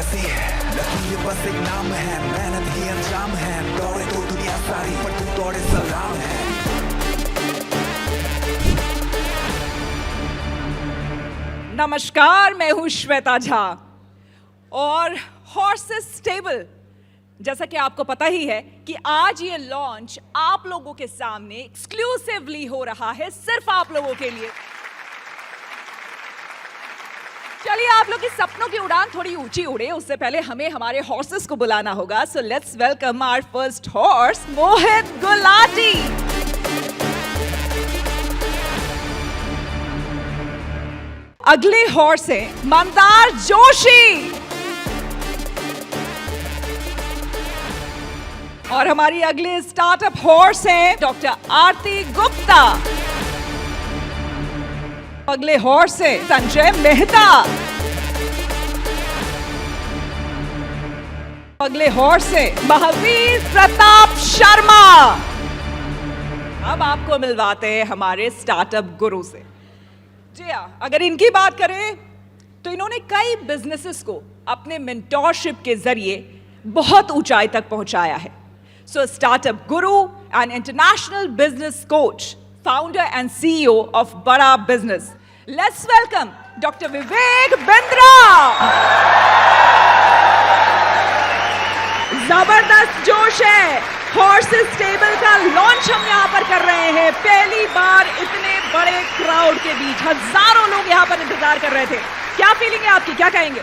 ऐसी है, लकी ये बस एक नाम है, मेहनत ही अंजाम है, दौड़े तो दुनिया सारी पर तू दौड़े सलाम है। नमस्कार, मैं हूं श्वेता झा और हॉर्सेस स्टेबल, जैसा कि आपको पता ही है कि आज ये लॉन्च आप लोगों के सामने एक्सक्लूसिवली हो रहा है, सिर्फ आप लोगों के लिए। चलिए, आप लोग के सपनों की उड़ान थोड़ी ऊंची उड़े, उससे पहले हमें हमारे हॉर्सेस को बुलाना होगा। So let's welcome our first horse, Mohit Gulati. अगले हॉर्स हैं मंदार जोशी और हमारी अगले स्टार्टअप हॉर्स हैं डॉक्टर आरती गुप्ता। अगले हॉर्स हैं संजय मेहता। अगले हॉर्स हैं महावीर प्रताप शर्मा। अब आपको मिलवाते हैं हमारे स्टार्टअप गुरु से। जी हाँ, अगर इनकी बात करें तो इन्होंने कई बिजनेसेस को अपने मेंटोरशिप के जरिए बहुत ऊंचाई तक पहुंचाया है। सो startup Guru and international business coach, founder and CEO of Bada Business. Let's welcome Dr. Vivek Bindra. जबरदस्त जोश है, हॉर्सेस स्टेबल का लॉन्च हम यहाँ पर कर रहे हैं। पहली बार इतने बड़े क्राउड के बीच हजारों लोग यहाँ पर इंतजार कर रहे थे। क्या फीलिंग है आपकी, क्या कहेंगे?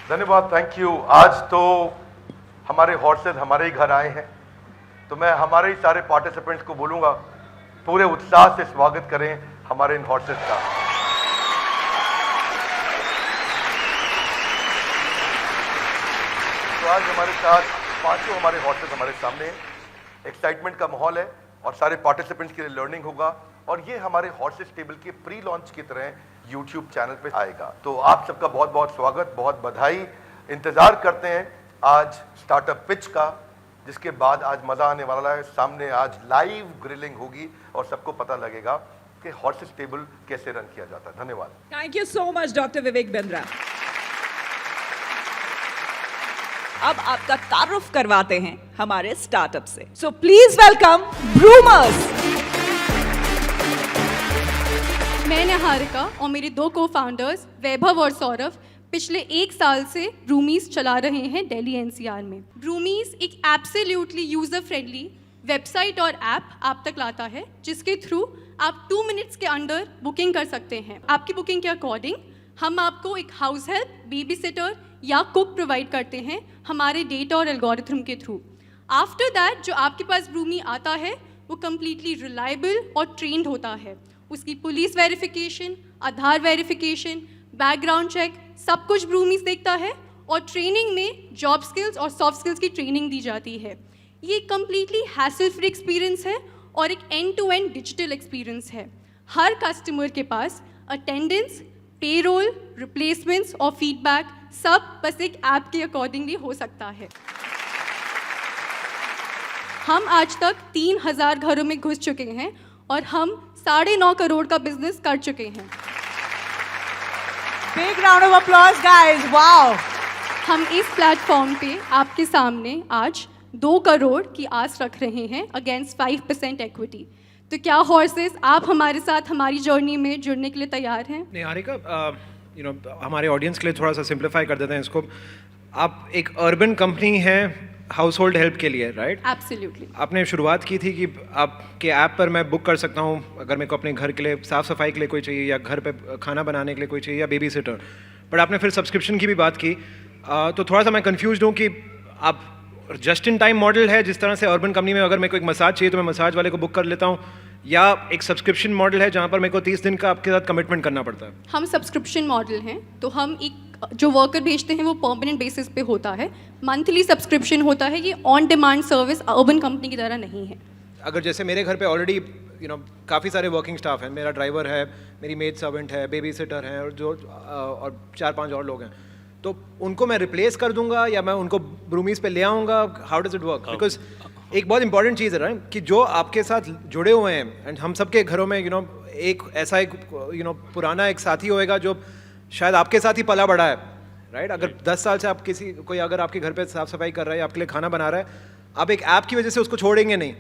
धन्यवाद, थैंक यू। आज तो हमारे हॉर्सेस हमारे ही घर आए हैं, तो मैं हमारे ही सारे पार्टिसिपेंट्स को बोलूँगा पूरे उत्साह से स्वागत करें हमारे इन हॉर्सेस का। तो आज हमारे साथ पांचों हमारे हॉर्सेस हमारे सामने हैं। एक्साइटमेंट का माहौल है और सारे पार्टिसिपेंट्स के लिए लर्निंग होगा और ये हमारे हॉर्सेस टेबल के प्री लॉन्च की तरह यूट्यूब चैनल पे आएगा। तो आप सबका बहुत बहुत स्वागत, बहुत बधाई। इंतजार करते हैं आज स्टार्टअप पिच का, जिसके बाद आज मजा आने वाला है। सामने आज लाइव ग्रिलिंग होगी और सबको पता लगेगा कि हॉर्सेस टेबल कैसे रन किया जाता है। धन्यवाद। Thank you so much doctor Vivek Bindra. अब आपका तारुफ करवाते हैं हमारे स्टार्टअप से। So please welcome Broomers. मैं निहारिका और मेरे दो को-फाउंडर्स वैभव और सौरभ पिछले 1 साल से ब्रूमीज चला रहे हैं दिल्ली एनसीआर में। ब्रूमीज एक एब्सोल्युटली यूजर फ्रेंडली वेबसाइट और ऐप आप तक लाता है, जिसके थ्रू आप 2 मिनट्स के अंदर बुकिंग कर सकते हैं। आपकी बुकिंग के अकॉर्डिंग हम आपको एक हाउस हेल्प, बेबी सिटर या कुक प्रोवाइड करते हैं हमारे डेटा और एल्गोरिथम के थ्रू। आफ्टर दैट जो आपके पास ब्रूमी आता है वो कम्प्लीटली रिलायबल और ट्रेंड होता है। उसकी पुलिस वेरिफिकेशन, आधार वेरिफिकेशन, बैकग्राउंड चेक, सब कुछ ब्रूमीज देखता है और ट्रेनिंग में जॉब स्किल्स और सॉफ्ट स्किल्स की ट्रेनिंग दी जाती है। ये कम्प्लीटली हैसल फ्री एक्सपीरियंस है और एक end to end digital experience है। हर कस्टमर के पास अटेंडेंस, पेरोल, रिप्लेसमेंट्स और फीडबैक सब बस एक ऐप के अकॉर्डिंगली हो सकता है। हम आज तक 3000 घरों में घुस चुके हैं और हम 9.5 करोड़ का बिजनेस कर चुके हैं। Big round of applause guys, wow. हम इस प्लेटफॉर्म पे आपके सामने आज 2 करोड़ की आस रख रहे हैं अगेंस्ट 5% इक्विटी। तो क्या हॉर्सेस आप हमारे साथ हमारी जर्नी में जुड़ने के लिए तैयार हैं? निहारिका, हमारे ऑडियंस के लिए थोड़ा सा सिंप्लीफाई कर देते हैं इसको। आप एक अर्बन कंपनी है हाउस होल्ड हेल्प के लिए, राइट? एब्सोल्युटली। आपने शुरुआत की थी कि आपके ऐप पर मैं बुक कर सकता हूँ अगर मेरे को अपने घर के लिए साफ़ सफाई के लिए कोई चाहिए या घर पे खाना बनाने के लिए कोई चाहिए या बेबी सिटर। बट आपने फिर सब्सक्रिप्शन की भी बात की, तो थोड़ा सा मैं कन्फ्यूज हूँ कि आप जस्ट इन टाइम मॉडल है, जिस तरह से अर्बन कंपनी में अगर मेरे को एक मसाज चाहिए तो मैं मसाज वाले को बुक कर लेता हूँ, या एक सब्सक्रिप्शन मॉडल है जहाँ पर मेरे को 30 दिन का आपके साथ कमिटमेंट करना पड़ता है? हम सब्सक्रिप्शन मॉडल हैं, तो हम एक जो वर्कर भेजते हैं वो परमानेंट बेसिस पे होता है, मंथली सब्सक्रिप्शन होता है। ये on demand service urban company की तरह नहीं है। अगर जैसे मेरे घर पे ऑलरेडी काफ़ी सारे वर्किंग स्टाफ हैं, मेरा ड्राइवर है, मेरी मेड सर्वेंट है, बेबी सिटर है और 4-5 और लोग हैं, तो उनको मैं रिप्लेस कर दूंगा या मैं उनको ब्रूमीज पे ले आऊँगा? How does it work? Because एक बहुत इंपॉर्टेंट चीज़ है ना कि जो आपके साथ जुड़े हुए हैं, एंड हम सबके घरों में एक ऐसा एक पुराना एक साथी होएगा जो शायद आपके साथ ही पला बड़ा है, राइट? अगर 10 साल से आप कोई अगर आपके घर पे साफ सफाई कर रहा है या आपके लिए खाना बना रहा है, आप एक ऐप की वजह से उसको छोड़ेंगे नहीं।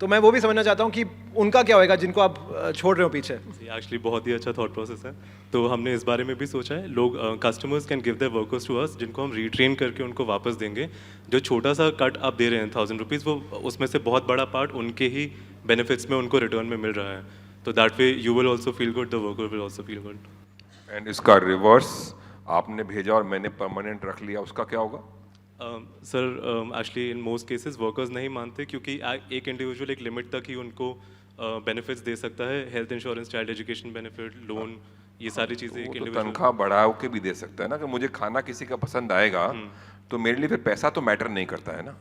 तो मैं वो भी समझना चाहता हूँ कि उनका क्या होएगा जिनको आप छोड़ रहे हो पीछे। एक्चुअली बहुत ही अच्छा थॉट प्रोसेस है, तो हमने इस बारे में भी सोचा है। लोग customers can give their workers to us, जिनको हम रीट्रेन करके उनको वापस देंगे। जो छोटा सा कट आप दे रहे हैं 1000 रुपीज़, वो उसमें से बहुत बड़ा पार्ट उनके ही बेनिफिट्स में उनको रिटर्न में मिल रहा है। तो that way you will also feel good, the worker will also feel good. And इसका रिवर्स, आपने भेजा और मैंने परमानेंट रख लिया, उसका क्या होगा? Sir actually in most cases workers नहीं मानते, क्योंकि एक इंडिविजुअल एक लिमिट तक ही उनको बेनिफिट्स दे सकता है। Health insurance, child education benefit, loan, ये सारी चीज़ें एक तो इंडिविजुअल तनख्वाह बढ़ाओ के भी दे सकता है ना, कि मुझे खाना किसी का पसंद आएगा तो मेरे लिए फिर पैसा तो मैटर नहीं करता है ना।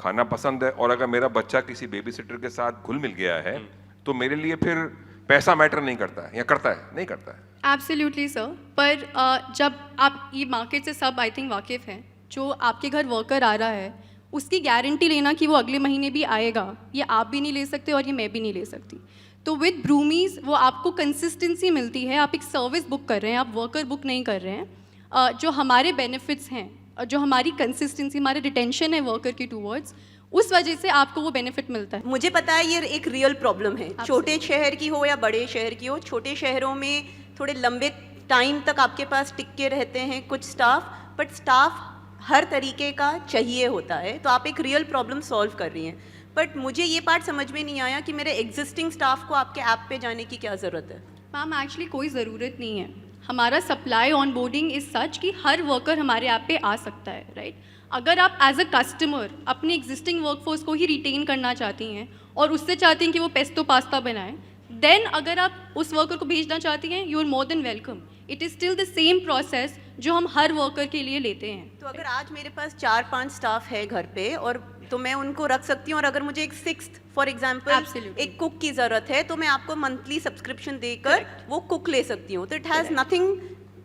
खाना पसंद है, और अगर मेरा बच्चा किसी बेबी सिटर के साथ घुल मिल गया है तो मेरे लिए फिर पैसा मैटर नहीं करता है, या करता है? नहीं करता है। एब्सोल्युटली सर, पर जब आप ये मार्केट से सब आई थिंक वाकिफ़ हैं, जो आपके घर वर्कर आ रहा है उसकी गारंटी लेना कि वो अगले महीने भी आएगा, ये आप भी नहीं ले सकते और ये मैं भी नहीं ले सकती। तो विद ब्रूमीज़ वो आपको कंसिस्टेंसी मिलती है, आप एक सर्विस बुक कर रहे हैं, आप वर्कर बुक नहीं कर रहे हैं। जो हमारे बेनिफिट्स हैं, जो हमारी कंसिस्टेंसी, हमारे रिटेंशन है वर्कर के टूवर्ड्स, उस वजह से आपको वो बेनिफिट मिलता है। मुझे पता है ये एक रियल प्रॉब्लम है, छोटे शहर की हो या बड़े शहर की हो। छोटे शहरों में थोड़े लंबे टाइम तक आपके पास टिक के रहते हैं कुछ स्टाफ, बट स्टाफ हर तरीके का चाहिए होता है, तो आप एक रियल प्रॉब्लम सॉल्व कर रही हैं। बट मुझे ये पार्ट समझ में नहीं आया कि मेरे एग्जिस्टिंग स्टाफ को आपके ऐप पे जाने की क्या ज़रूरत है? मैम एक्चुअली कोई ज़रूरत नहीं है। हमारा supply on boarding is such कि हर वर्कर हमारे ऐप पे आ सकता है, राइट? अगर आप एज अ कस्टमर अपने एग्जिस्टिंग वर्कफोर्स को ही रिटेन करना चाहती हैं और उससे चाहती हैं कि वो पेस्टो पास्ता बनाएं, देन अगर आप उस वर्कर को भेजना चाहती हैं, you are more than welcome. It is still the same process जो हम हर वर्कर के लिए लेते हैं। तो अगर आज मेरे पास 4-5 स्टाफ है घर पे, और तो मैं उनको रख सकती हूँ, और अगर मुझे एक 6th फॉर एग्जांपल Absolutely. एक कुक की ज़रूरत है, तो मैं आपको मंथली सब्सक्रिप्शन देकर वो कुक ले सकती हूँ। तो इट हैज़ नथिंग,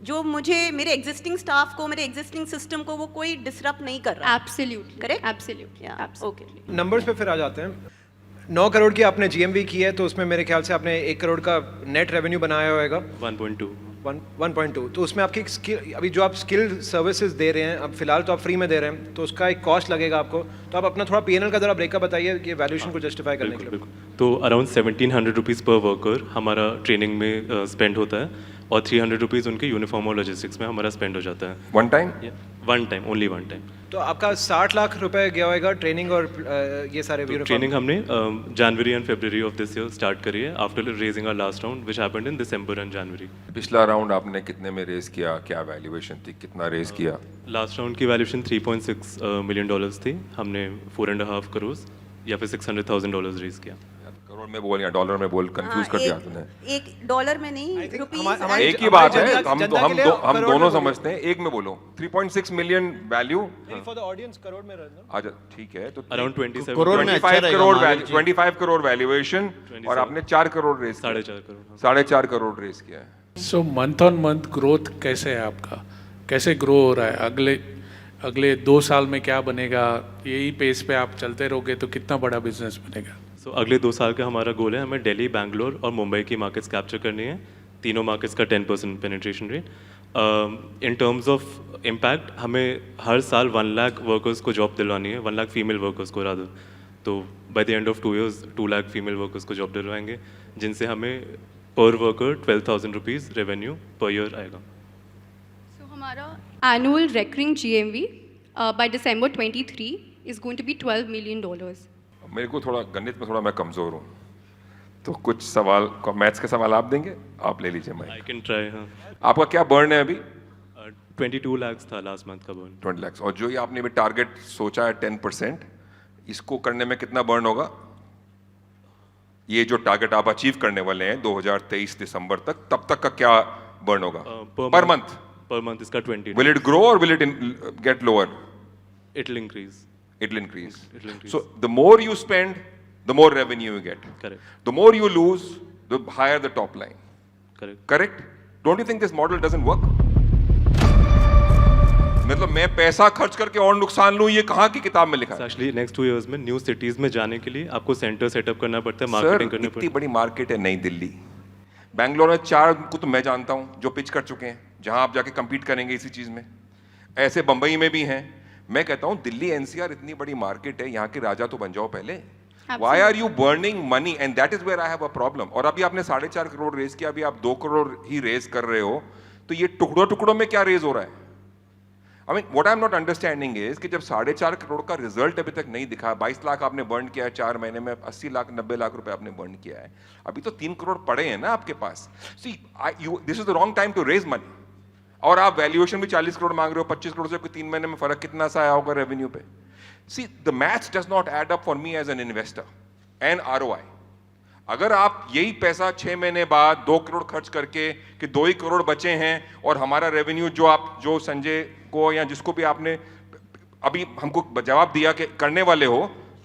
जो मुझे मेरे एग्जिस्टिंग स्टाफ को, मेरे एग्जिस्टिंग सिस्टम को वो कोई डिसरप्ट नहीं कर रहा। Absolutely Correct? Absolutely okay. Numbers पे फिर आ जाते हैं। 9 करोड़ की आपने जीएमवी की है, तो उसमें मेरे ख्याल से आपने 1 करोड़ का नेट रेवेन्यू बनाया होगा। 1.2। तो उसमें आपकी स्किल, अभी जो आप स्किल सर्विसेज दे रहे हैं, अब फिलहाल तो आप फ्री में दे रहे हैं, तो उसका एक कॉस्ट लगेगा आपको। तो आप अपना थोड़ा पीएनएल का जरा ब्रेकअप बताइए कि वैल्यूएशन को जस्टिफाई करने के लिए। तो अराउंड 1700 रुपीज़ पर वर्कर हमारा ट्रेनिंग में स्पेंड होता है, और 300 रुपीज़ उनके यूनिफॉर्म और लॉजिस्टिक्स में हमारा स्पेंड हो जाता है। One time? One time, only one time. तो आपका 60 लाख रुपए गया होगा ट्रेनिंग और ये सारे तो ट्रेनिंग हमने January and February of this year start करी है, after raising our last round which happened in December and January. पिछला राउंड आपने कितने में रेज किया, क्या वैल्यूएशन थी, कितना रेज किया? लास्ट राउंड की वैल्यूएशन $3.6 मिलियन थी। हमने 4.5 करोड़ या फिर $600,000 रेज किया। करोड़ में बोल या डॉलर में बोल, कंफ्यूज कर दिया तूने। एक डॉलर में नहीं, रुपीज। एक ही बात है, हम दोनों समझते हैं, एक में बोलो। 3.6 million value for the audience crore में रहना। अच्छा ठीक है, तो अराउंड 27 करोड़ में अच्छा 25 रहेगा करोड़ हमारे जी। 25 करोड़ वैल्यूएशन, और आपने 4 करोड़ रेज किया। 4.5 करोड़। 4.5 करोड़ रेज किया है। सो मंथ ऑन मंथ ग्रोथ कैसे है आपका, कैसे ग्रो हो रहा है? अगले 2 साल में क्या बनेगा? यही पेस पे आप चलते रहोगे तो कितना बड़ा बिजनेस बनेगा? सो अगले 2 साल का हमारा गोल है, हमें दिल्ली, बैंगलोर और मुंबई की मार्केट्स कैप्चर करनी है। तीनों मार्केट्स का 10% penetration rate. In terms of impact, हमें हर साल 1 लाख वर्कर्स को जॉब दिलवानी है, 1 लाख फीमेल वर्कर्स को रादर। तो by the end of 2 years 2 lakh female workers को जॉब दिलवाएंगे, जिनसे हमें per worker 12,000 rupees revenue per year आएगा। सो हमारा annual recurring GMV by December 23 is going to be $12 million. मेरे को थोड़ा गणित में थोड़ा मैं कमजोर हूँ, तो कुछ सवाल, मैथ्स के सवाल आप देंगे, आप ले लीजिए। मैं आई कैन ट्राई। हाँ, आपका क्या बर्न है अभी? 22 लाख था लास्ट मंथ का बर्न। 20 लाख। और जो ये आपने भी टारगेट सोचा है 10%, इसको करने में कितना बर्न होगा? ये जो टारगेट आप अचीव करने वाले हैं 2023 दिसंबर तक, तब तक का क्या बर्न होगा पर मंथ? पर मंथ इसका 20। Will it grow or will it get lower? It will increase. It will increase. It will increase. So the more you spend, the more revenue you get. Correct. The more you lose, the higher the top line. Correct. Correct? Don't you think this model doesn't work? मतलब मैं पैसा खर्च करके और नुकसान लूं, ये कहाँ की किताब में लिखा है? Actually, next 2 years में न्यू सिटीज में जाने के लिए आपको सेंटर सेटअप करना पड़ता है, सर, मार्केटिंग करनी इतनी पड़ती है। बड़ी मार्केट है नई दिल्ली, बैंगलोर में 4 को तो मैं जानता हूँ जो पिच कर चुके हैं, जहां आप जाके compete करेंगे इसी चीज में। ऐसे बंबई में भी हैं। मैं कहता हूं दिल्ली एनसीआर इतनी बड़ी मार्केट है, यहाँ के राजा तो बन जाओ पहले। Why are you burning money? And that is where I have a problem. और अभी आपने 4.5 करोड़ रेज किया, अभी आप 2 करोड़ ही रेज कर रहे हो, तो ये टुकड़ों टुकड़ों में क्या रेज हो रहा है? I mean, what I'm not understanding is कि जब 4.5 करोड़ का रिजल्ट अभी तक नहीं दिखा, 22 लाख आपने बर्न किया है 4 महीने में, 80 लाख 90 लाख रुपए आपने बर्न किया है, अभी तो 3 करोड़ पड़े हैं ना आपके पास। See, this is the wrong time to raise money. और आप वैल्यूएशन भी 40 करोड़ मांग रहे हो, 25 करोड़ से कोई 3 महीने में फर्क कितना सा आया होगा रेवेन्यू पे? See, the maths does not add up for me as an investor and ROI. अगर आप यही पैसा 6 महीने बाद 2 करोड़ खर्च करके कि 2 ही करोड़ बचे हैं और हमारा रेवेन्यू जो संजय को या जिसको भी आपने अभी हमको जवाब दिया कि करने वाले हो,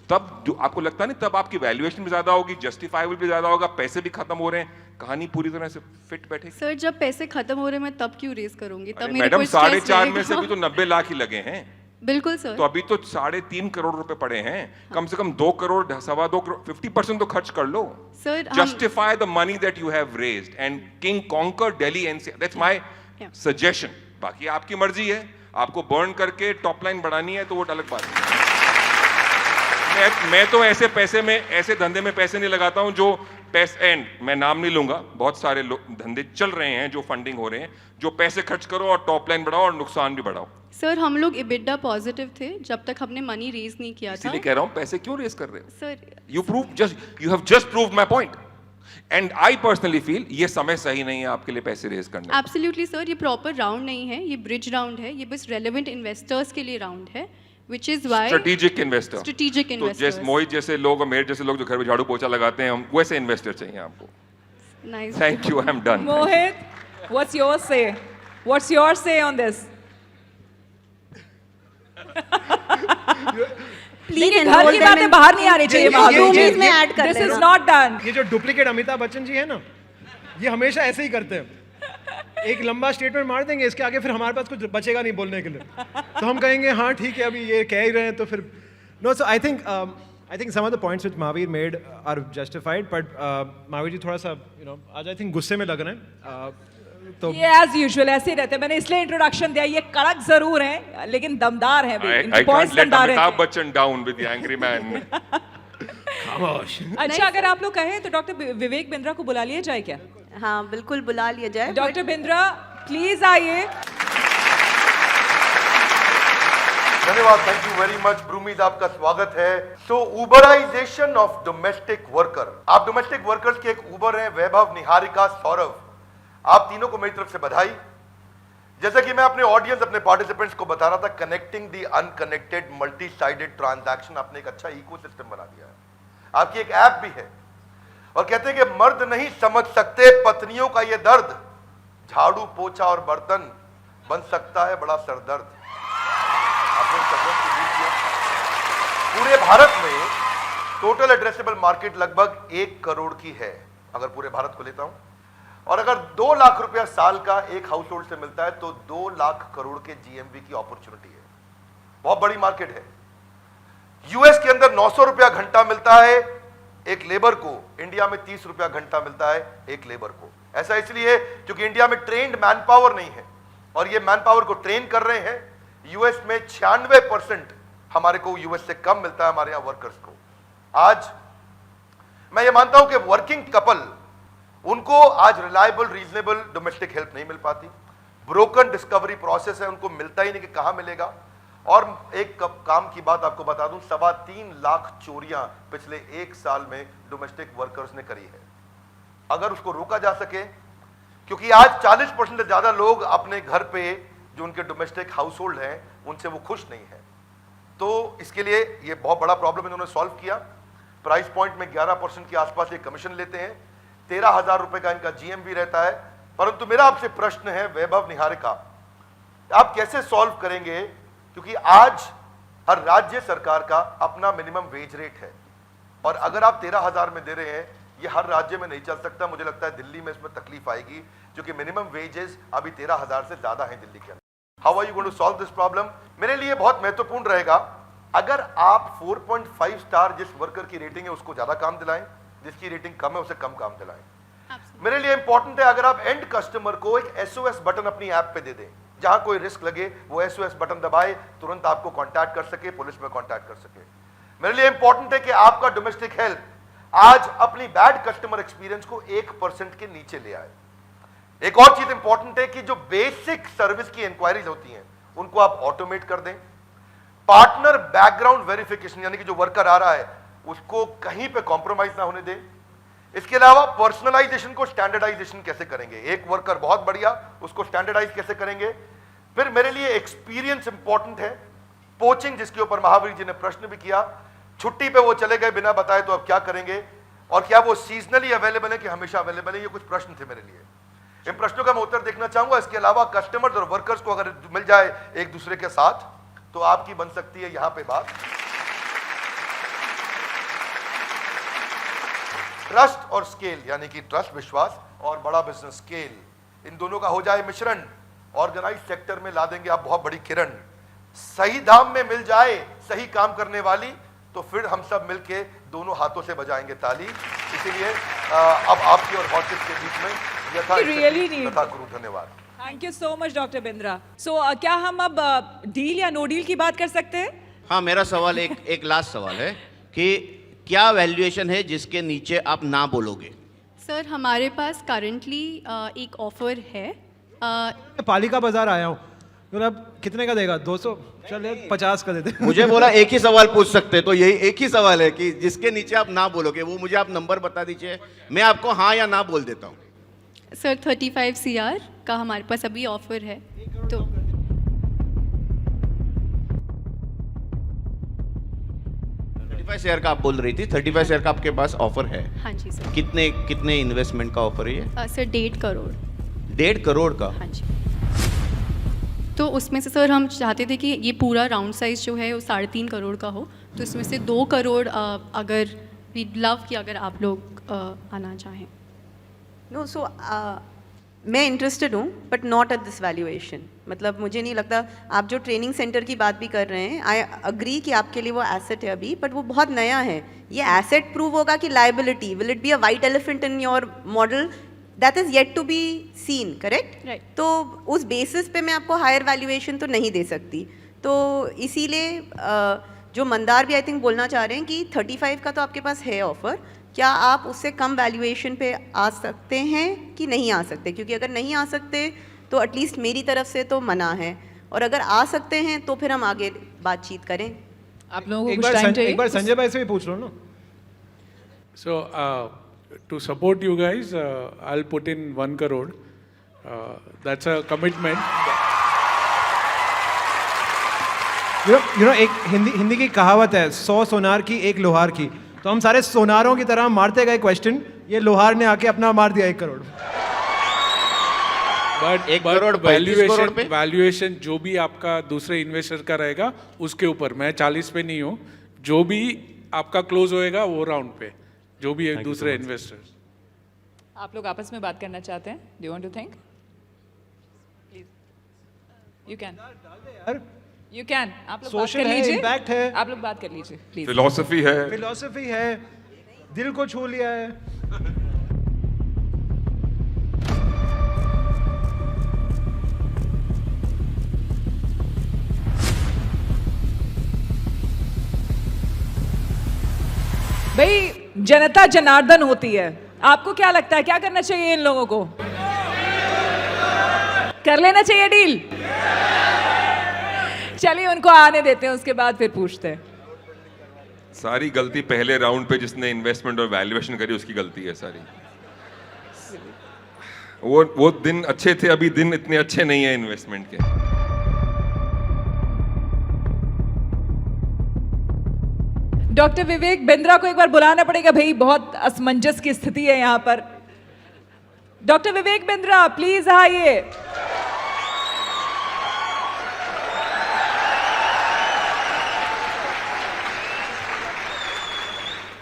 तब जो आपको लगता नहीं तब आपकी वैल्यूएशन भी ज्यादा होगी, जस्टिफाइबल भी ज्यादा होगा, पैसे भी खत्म हो रहे हैं, कहानी पूरी तरह से फिट बैठेगी। सर जब पैसे खत्म हो रहे हैं मैं तब क्यों रेस करूंगी? तब मेरे मैडम को स्ट्रेस 4.5 में से रहेगा। भी तो 90 लाख ही लगे हैं। बिल्कुल सर। तो अभी तो 3.5 करोड़ रुपए पड़े हैं, कम से कम 2 करोड़ 2.25 करोड़ 50% तो खर्च कर लो। Sir justify the money that you have raised and king conquer Delhi NCR, that's my suggestion. बाकी आपकी मर्जी है, आपको बर्न करके टॉप लाइन बढ़ानी है तो वो अलग बात है। मैं तो ऐसे पैसे में, ऐसे धंधे में पैसे नहीं लगाता हूं जो पैसे, एंड मैं नाम नहीं लूंगा, बहुत सारे धंधे चल रहे हैं जो फंडिंग हो रहे हैं, जो पैसे खर्च करो और टॉप लाइन बढ़ाओ और नुकसान भी बढ़ाओ। सर हम लोग EBITDA पॉजिटिव थे जब तक हमने मनी रेज नहीं किया था। इसीलिए कह रहा हूं पैसे क्यों रेस कर रहे हो? Sir you have just proved my point. And I personally feel ये समय सही नहीं है आपके लिए पैसे रेस करने का। एब्सोल्युटली सर, ये प्रॉपर राउंड नहीं है, ये ब्रिज राउंड है, ये बस रेलेवेंट इन्वेस्टर्स के लिए राउंड है, which is why strategic investor. Strategic तो इन्वेस्टर्स। जैसे मोहित जैसे लोग और मेरे जैसे लोग जो घर में झाड़ू पोछा लगाते हैं, हम वैसे इन्वेस्टर चाहिए आपको। Nice. Thank you, I'm done. Mohit, what's your say? What's your say on this? Please घर की बातें बाहर नहीं आनी चाहिए रूमीज में ऐड कर दिस लेना। Is not done. ये जो डुप्लीकेट अमिताभ बच्चन जी है ना, ये हमेशा ऐसे ही करते हैं। एक लंबा स्टेटमेंट मार देंगे, इसके आगे फिर हमारे पास कुछ बचेगा नहीं बोलने के लिए, तो हम कहेंगे हाँ ठीक है अभी ये कह ही रहे हैं, तो फिर no. So I think some of the points which Mahavir made are justified, but Mahavir ji थोड़ा सा आज आई थिंक गुस्से में लग रहे हैं। तो ये एज यूजुअल ऐसे ही रहते हैं, मैंने इसलिए इंट्रोडक्शन दिया, ये कड़क जरूर हैं लेकिन दमदार हैं भी, I इनके can't पॉइंट्स let दमदार हैं। Amitabh Bachchan down with the angry man. खामोश। अच्छा अगर आप लोग कहें तो डॉक्टर विवेक बिंद्रा को बुला लिया जाए क्या? हाँ बिल्कुल बुला लिया जाए। डॉक्टर बिंद्रा प्लीज आइए। धन्यवाद, थैंक यू वेरी मच। ब्रूमीज आपका स्वागत है। सो उबराइजेशन ऑफ डोमेस्टिक वर्कर, आप डोमेस्टिक वर्कर्स के एक उबर हैं, वैभव, निहारिका, सौरभ, आप तीनों को मेरी तरफ से बधाई। जैसा कि मैं अपने ऑडियंस, अपने पार्टिसिपेंट्स को बता रहा था, कनेक्टिंग दी अनकनेक्टेड मल्टी साइडेड ट्रांजैक्शन, आपने एक अच्छा इकोसिस्टम बना दिया है। आपकी एक ऐप भी है और कहते हैं कि मर्द नहीं समझ सकते पत्नियों का ये दर्द, झाड़ू पोछा और बर्तन बन सकता है बड़ा सरदर्द। आपने सरदर्द की डील किया। पूरे भारत में टोटल एड्रेसेबल मार्केट लगभग 1 करोड़ की है, अगर पूरे भारत को लेता हूं, और अगर 2 लाख रुपया साल का एक हाउस होल्ड से मिलता है तो 2 लाख करोड़ के जीएमवी की अपॉर्चुनिटी है। बहुत बड़ी मार्केट है। यूएस के अंदर 900 रुपया घंटा मिलता है एक लेबर को, इंडिया में 30 रुपया घंटा मिलता है एक लेबर को। ऐसा इसलिए क्योंकि इंडिया में ट्रेन्ड मैन पावर नहीं है और ये मैन पावर को ट्रेन कर रहे हैं। यूएस में 96% हमारे को यूएस से कम मिलता है हमारे यहां वर्कर्स को। आज मैं ये मानता हूं कि वर्किंग कपल, उनको आज रिलायबल रीजनेबल डोमेस्टिक हेल्प नहीं मिल पाती। ब्रोकन डिस्कवरी प्रोसेस है, उनको मिलता ही नहीं कि कहां मिलेगा। और एक काम की बात आपको बता दूं, 3.25 लाख चोरियां पिछले 1 साल में डोमेस्टिक वर्कर्स ने करी है। अगर उसको रोका जा सके, क्योंकि आज 40% से ज्यादा लोग अपने घर पे जो उनके डोमेस्टिक हाउस होल्ड हैं उनसे वो खुश नहीं है, तो इसके लिए ये बहुत बड़ा प्रॉब्लम इन्होंने सॉल्व किया। प्राइस पॉइंट में 11% के आसपास ये कमीशन लेते हैं, 13,000 रुपए का इनका जीएमवी रहता है। परंतु मेरा आपसे प्रश्न है वैभव, निहारिका, आप कैसे सॉल्व करेंगे? क्योंकि आज हर राज्य सरकार का अपना मिनिमम वेज रेट है और अगर आप 13,000 में दे रहे हैं, ये हर राज्य में नहीं चल सकता। मुझे लगता है दिल्ली में इसमें तकलीफ आएगी क्योंकि मिनिमम वेजेस अभी 13,000 से ज्यादा हैं दिल्ली के अंदर। How are you going to solve this problem? मेरे लिए बहुत महत्वपूर्ण रहेगा अगर आप 4.5 स्टार जिस वर्कर की रेटिंग है उसको ज्यादा काम दिलाएं, जिसकी रेटिंग कम है उसे कम काम दिलाएं। मेरे लिए इंपॉर्टेंट है अगर आप एंड कस्टमर को एक SOS बटन अपनी ऐप पे दे दें जहां कोई रिस्क लगे वो SOS बटन दबाए, तुरंत आपको कांटेक्ट कर सके, पुलिस में कांटेक्ट कर सके। मेरे लिए इंपॉर्टेंट है कि आपका डोमेस्टिक हेल्प आज अपनी बैड कस्टमर एक्सपीरियंस को 1% के नीचे ले आए। एक और चीज इंपॉर्टेंट है कि जो बेसिक सर्विस की इंक्वायरीज होती हैं उनको आप ऑटोमेट कर दें। पार्टनर बैकग्राउंड वेरिफिकेशन यानी कि जो वर्कर आ रहा है उसको कहीं पे कॉम्प्रोमाइज ना होने दें। इसके अलावा पर्सनलाइजेशन को स्टैंडर्डाइजेशन कैसे करेंगे, एक वर्कर बहुत बढ़िया, उसको स्टैंडर्डाइज कैसे करेंगे। फिर मेरे लिए एक्सपीरियंस इंपॉर्टेंट है। पोचिंग जिसके ऊपर महावीर जी ने प्रश्न भी किया, छुट्टी पे वो चले गए बिना बताए तो अब क्या करेंगे, और क्या वो सीजनली अवेलेबल है कि हमेशा अवेलेबल है, ये कुछ प्रश्न थे मेरे लिए। इन प्रश्नों का मैं उत्तर देखना चाहूंगा। इसके अलावा कस्टमर्स और वर्कर्स को अगर मिल जाए एक दूसरे के साथ तो आपकी बन सकती है यहां पे बात। ट्रस्ट और स्केल यानी कि ट्रस्ट विश्वास और बड़ा बिजनेस स्केल, इन दोनों का हो जाए मिश्रण, ऑर्गेनाइज सेक्टर में ला देंगे आप बहुत बड़ी किरण। सही दाम में मिल जाए सही काम करने वाली, तो फिर हम सब मिलके दोनों हाथों से बजाएंगे ताली। इसीलिए अब आपकी और हॉर्टिस के बीच में यथा गुरु। धन्यवाद। Thank you so much doctor Bindra. क्या हम अब डील या नो डील की बात कर सकते हैं? हाँ, मेरा सवाल एक लास्ट सवाल है कि क्या वैल्यूएशन है जिसके नीचे आप ना बोलोगे? सर, हमारे पास करंटली एक ऑफर है। पालिका बाजार आया हूँ, मतलब कितने का देगा? 200? चलिए 50 का देते। मुझे बोला एक ही सवाल पूछ सकते, तो यही एक ही सवाल है कि जिसके नीचे आप ना बोलोगे, वो मुझे आप नंबर बता दीजिए, मैं आपको हाँ या ना बोल देता हूँ। सर, 35 CR का हमारे पास अभी ऑफर है। तो 35 शेयर का आप बोल रही थी, 35 शेयर का आपके पास ऑफर है? हाँ जी सर। कितने इन्वेस्टमेंट का ऑफर है ये? सर 1.5 करोड़। 1.5 करोड़ का? हाँ जी। तो उसमें से सर हम चाहते थे कि ये पूरा राउंड साइज जो है वो 3.5 करोड़ का हो, तो इसमें से 2 करोड़ अगर वी लव कि अगर आप लोग आना चाहें। नो, सो मैं इंटरेस्टेड हूँ but not at this valuation. मतलब मुझे नहीं लगता, आप जो ट्रेनिंग सेंटर की बात भी कर रहे हैं, आई अग्री कि आपके लिए वो एसेट है अभी, बट वो बहुत नया है। ये एसेट प्रूव होगा कि liability? Will it be a white elephant in your model? That is yet to be seen, correct? Right. तो उस बेसिस पे मैं आपको हायर वैल्यूएशन तो नहीं दे सकती। तो इसीलिए जो मंदार भी आई थिंक बोलना चाह रहे हैं कि 35 का तो आपके पास है ऑफर, क्या आप उससे कम वैल्यूएशन पे आ सकते हैं कि नहीं आ सकते? क्योंकि अगर नहीं आ सकते तो एटलीस्ट मेरी तरफ से तो मना है, और अगर आ सकते हैं तो फिर हम आगे बातचीत करें। आप लोगों को एक कुछ टाइम चाहिए? बार संजय भाई से भी पूछ लो ना। So to support you guys, I'll put in 1 crore. That's a commitment. You know, एक हिंदी की कहावत है, 100 सोनार की 1 लोहार की। तो हम सारे सोनारों की तरह मारते गए क्वेश्चन, ये लोहार ने आके अपना मार दिया 1 करोड़। बट 1 करोड़ 35 करोड़ पे? वैल्यूएशन जो भी आपका दूसरे इन्वेस्टर का रहेगा उसके ऊपर, मैं 40 पे नहीं हूँ, जो भी आपका क्लोज होएगा वो राउंड पे, जो भी एक दूसरे इन्वेस्टर्स। आप लोग आपस में बात करना चाहते हैं? Do you want to think? Please, you can. You can. आप लोग बात सोशल कर है, लीजिए। इम्पैक्ट है, आप लोग बात कर लीजिए प्लीज। फिलॉसफी है, फिलॉसफी है, दिल को छू लिया है। भाई, जनता जनार्दन होती है। आपको क्या लगता है, क्या करना चाहिए इन लोगों को? कर लेना चाहिए डील? चलिए उनको आने देते हैं, उसके बाद फिर पूछते हैं। सारी गलती पहले राउंड पे जिसने इन्वेस्टमेंट और वैल्यूएशन करी उसकी गलती है सारी। वो दिन अच्छे थे, अभी दिन इतने अच्छे नहीं है इन्वेस्टमेंट के। डॉक्टर विवेक बिंद्रा को एक बार बुलाना पड़ेगा भाई, बहुत असमंजस की स्थिति है यहाँ पर। डॉक्टर विवेक बिंद्रा प्लीज आइए।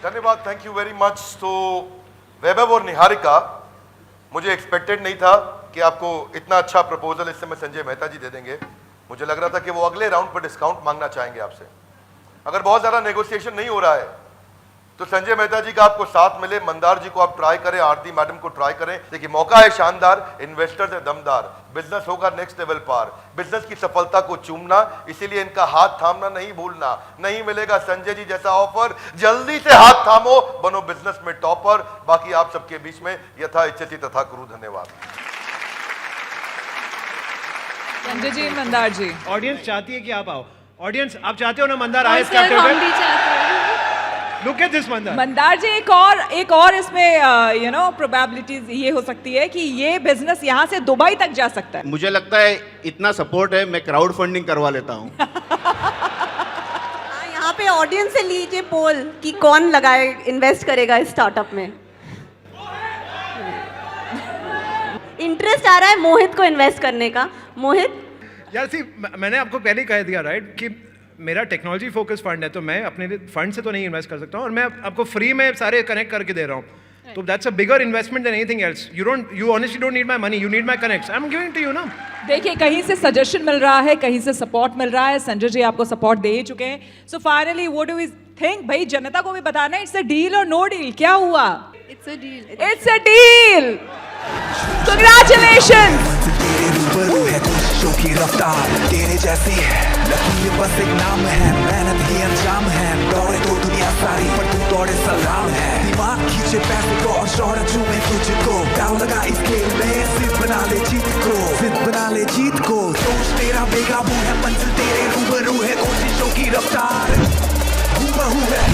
धन्यवाद, थैंक यू वेरी मच। तो वैभव और निहारिका, मुझे एक्सपेक्टेड नहीं था कि आपको इतना अच्छा प्रपोजल इस समय संजय मेहता जी दे देंगे। मुझे लग रहा था कि वो अगले राउंड पर डिस्काउंट मांगना चाहेंगे आपसे। अगर बहुत ज़्यादा नेगोशिएशन नहीं हो रहा है तो संजय मेहता जी का आपको साथ मिले, मंदार जी को आप ट्राई करें, आरती मैडम को ट्राई करें। देखिए मौका है शानदार, इन्वेस्टर्स है दमदार, बिजनेस होगा नेक्स्ट लेवल पार, बिजनेस की सफलता को चूमना, इसीलिए इनका हाथ थामना नहीं भूलना। नहीं मिलेगा संजय जी जैसा ऑफर, जल्दी से हाथ थामो, बनो बिजनेस में टॉपर। बाकी आप सबके बीच में यथा इच्छति तथा कुरु। धन्यवाद। संजय जी, मंदार जी। ऑडियंस चाहती है कि आप आओ। ऑडियंस आप चाहते हो ना मंदार और आए सर हम भी चाहते हैं। Look at this Mandar. Mandar ji, एक और इसमें यू नो प्रोबेबिलिटीज ये हो सकती है कि ये बिजनेस यहाँ से दुबई तक जा सकता है। मुझे लगता है इतना सपोर्ट है, मैं क्राउड फंडिंग करवा लेता हूँ। यहाँ पे ऑडियंस से लीजिए पोल कि कौन लगाए, इन्वेस्ट करेगा इस स्टार्टअप में। इंटरेस्ट आ रहा है मोहित को इन्वेस्ट करने का। मोहित यार सी, मैंने आपको पहले ही कह दिया राइट कि मेरा टेक्नोलॉजी फोकस फंड है, तो मैं अपने फंड से तो नहीं इन्वेस्ट कर सकता हूँ, और मैं आपको फ्री में सारे कनेक्ट करके दे रहा हूँ। तो that's a bigger investment than anything else. You honestly don't need my money, you need my connects. I am giving to you ना। देखिए, कहीं से सजेशन मिल रहा है, कहीं से सपोर्ट मिल रहा है। संजय जी आपको सपोर्ट दे ही चुके हैं। So finally what do we think? भाई जनता को भी बताना, इट्स अ डील और नो डील? क्या हुआ? It's a deal. It's a deal. Congratulations. तेरे रूबरू है कोशिशों की रफ्तार, तेरे जैसी लकीर बस एक नाम है, मेहनत ही अंजाम है। दौड़े तो दुनिया सारी पर तू दौड़े सलाम है। दिमाग खींचे पैसे को और शोहरत चूमे तुझको, दाव लगा इस खेल में, जिद बना ले जीत को, जिद बना ले जीत को। सोच तेरा बेकाबू है, मंजिल तेरे रूबरू है कोशिशों की रफ्तार, हूबहू है